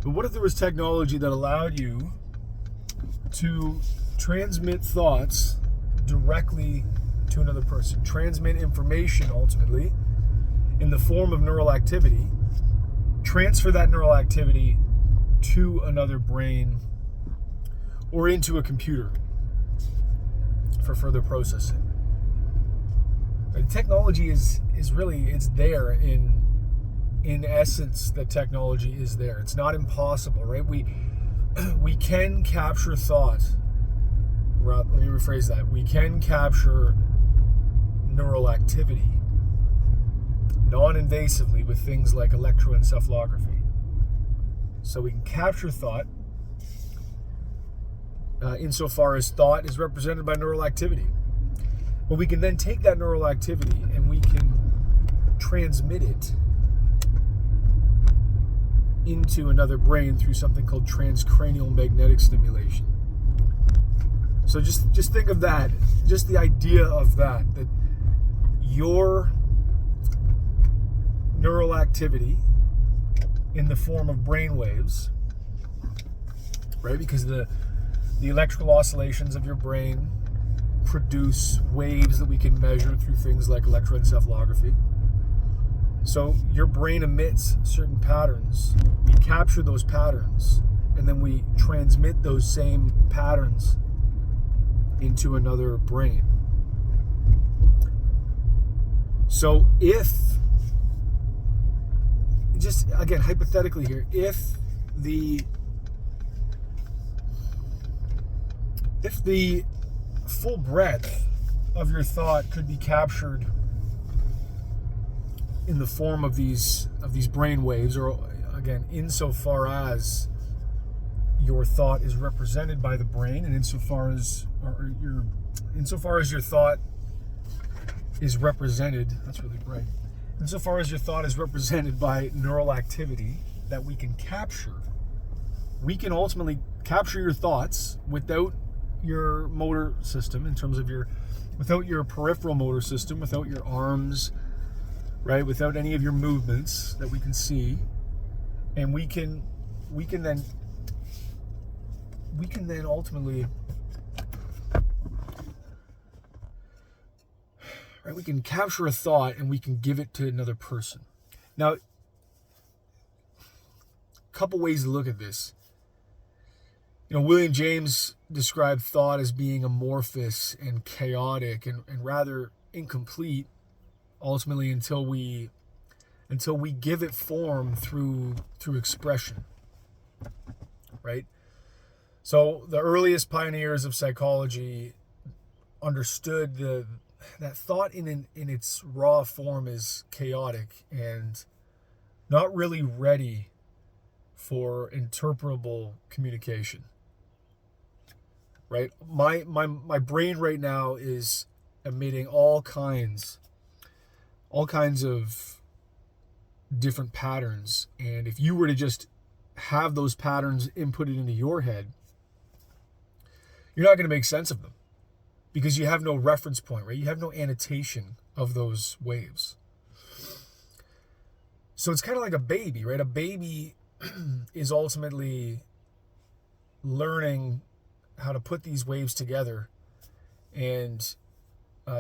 But what if there was technology that allowed you to transmit thoughts directly to another person, transmit information ultimately in the form of neural activity, transfer that neural activity to another brain or into a computer for further processing? And technology is really, it's there in essence. The technology is there. It's not impossible, right? We can capture thought. Let me rephrase that. We can capture neural activity non-invasively with things like electroencephalography. So we can capture thought insofar as thought is represented by neural activity. But we can then take that neural activity and we can transmit it into another brain through something called transcranial magnetic stimulation. So just think of that, just the idea of that your neural activity in the form of brain waves, right? Because the electrical oscillations of your brain produce waves that we can measure through things like electroencephalography. So your brain emits certain patterns. We capture those patterns, and then we transmit those same patterns into another brain. So if, just again hypothetically here, if the full breadth of your thought could be captured in the form of these brain waves, or again, insofar as your thought is represented by the brain, and insofar as your thought is represented, that's really bright. Insofar as your thought is represented by neural activity that we can capture, we can ultimately capture your thoughts without your motor system, in terms of without your peripheral motor system, without your arms, right, without any of your movements that we can see, and we can then ultimately, right, we can capture a thought and we can give it to another person. Now, a couple ways to look at this. William James described thought as being amorphous and chaotic and rather incomplete, ultimately until we give it form through expression, right? So the earliest pioneers of psychology understood that thought in its raw form is chaotic and not really ready for interpretable communication, right? My brain right now is emitting all kinds of different patterns, and if you were to just have those patterns inputted into your head, you're not going to make sense of them because you have no reference point, right? You have no annotation of those waves. So it's kind of like a baby, right? A baby is ultimately learning how to put these waves together, and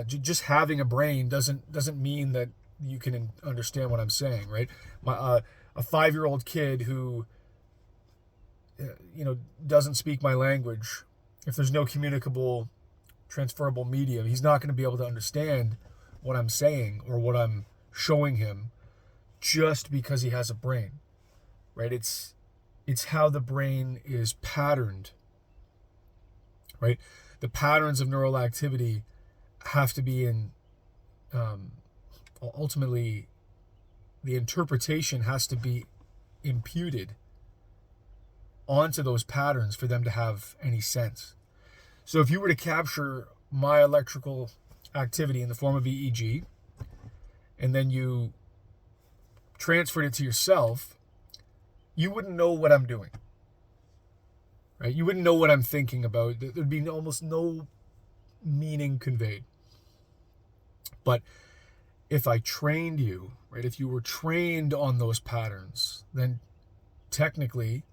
just having a brain doesn't mean that you can understand what I'm saying, right? A 5-year-old kid who doesn't speak my language, if there's no communicable, transferable medium, he's not going to be able to understand what I'm saying or what I'm showing him just because he has a brain, right? It's how the brain is patterned, right? The patterns of neural activity have to be ultimately the interpretation has to be imputed onto those patterns for them to have any sense. So if you were to capture my electrical activity in the form of EEG, and then you transferred it to yourself, you wouldn't know what I'm doing, right? You wouldn't know what I'm thinking about. There'd be almost no meaning conveyed. But if I trained you, right, if you were trained on those patterns, then technically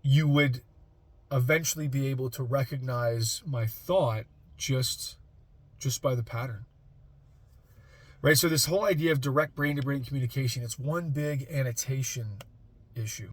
you would eventually be able to recognize my thought just by the pattern. Right? So this whole idea of direct brain-to-brain communication, it's one big annotation issue.